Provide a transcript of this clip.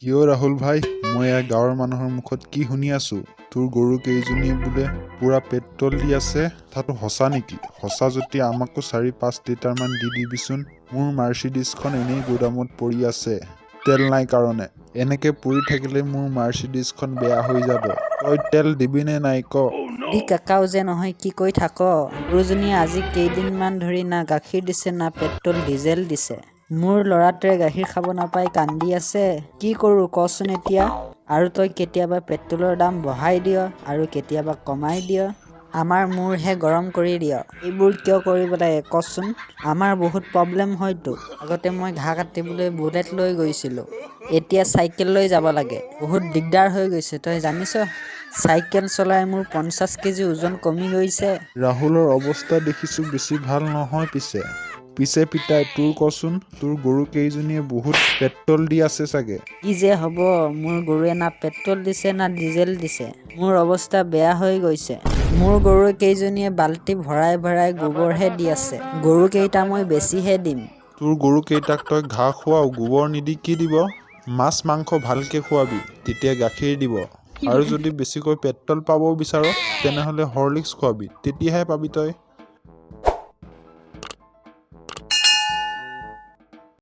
কিয় ৰাহুল ভাই, মই এয়া গাঁৱৰ মানুহৰ মুখত কি শুনি আছো? তোৰ গৰু কেইজনী বোলে পুৰা পেট্ৰল দি আছে, কথাটো সঁচা নেকি? সঁচা যদি আমাকো 4-5 লিটাৰমান দি দিবিচোন। মোৰ মাৰ্চিডিজখন এনেই গুদামত পৰি আছে, তেল নাই কাৰণে। এনেকে পৰি থাকিলে মোৰ মাৰ্চিডিজখন বেয়া হৈ যাব। তই তেল দিবি নে নাই ক? কাকাও যে নহয় কি কৈ থাক? গৰুজনীয়ে আজি কেইদিনমান ধৰি না গাখীৰ দিছে না পেট্ৰল ডিজেল দিছে। মোৰ ল'ৰাটোৱে গাখীৰ খাব নাপাই কান্দি আছে। কি কৰো কচোন এতিয়া? আৰু তই কেতিয়াবা পেট্ৰলৰ দাম বঢ়াই দিয় আৰু কেতিয়াবা কমাই দিয়। আমাৰ মূৰহে গৰম কৰি দিয়। এইবোৰ কিয় কৰিব লাগে কচোন? আমাৰ বহুত প্ৰব্লেম হয়তো। আগতে মই ঘাঁহ কাটিবলৈ বুলেট লৈ গৈছিলোঁ, এতিয়া চাইকেল লৈ যাব লাগে। বহুত দিগদাৰ হৈ গৈছে, তই জানিছ? চাইকেল চলাই মোৰ 50 কেজি ওজন কমি গৈছে। ৰাহুলৰ অৱস্থা দেখিছো বেছি ভাল নহয় পিছে পিতাই তোৰ কচোন, তোৰ গৰু কেইজনীয়ে বহুত পেট্ৰল দি আছে চাগে। কি যে হ'ব, মোৰ গৰুৱে না পেট্ৰল দিছে না ডিজেল দিছে। মোৰ অৱস্থা বেয়া হৈ গৈছে। মোৰ গৰু কেইজনীয়ে বাল্টি ভৰাই ভৰাই গোবৰহে দি আছে। গৰু কেইটা মই বেছিহে দিম। তোৰ গৰু কেইটাক তই ঘাঁহ খুৱাও, গোবৰ নিদি কি দিব? মাছ মাংস ভালকে খুৱাবি, তেতিয়া গাখীৰ দিব। আৰু যদি বেছিকৈ পেট্ৰল পাব বিচাৰ তেনেহ'লে হৰলিক্স খুৱাবি, তেতিয়াহে পাবি তই।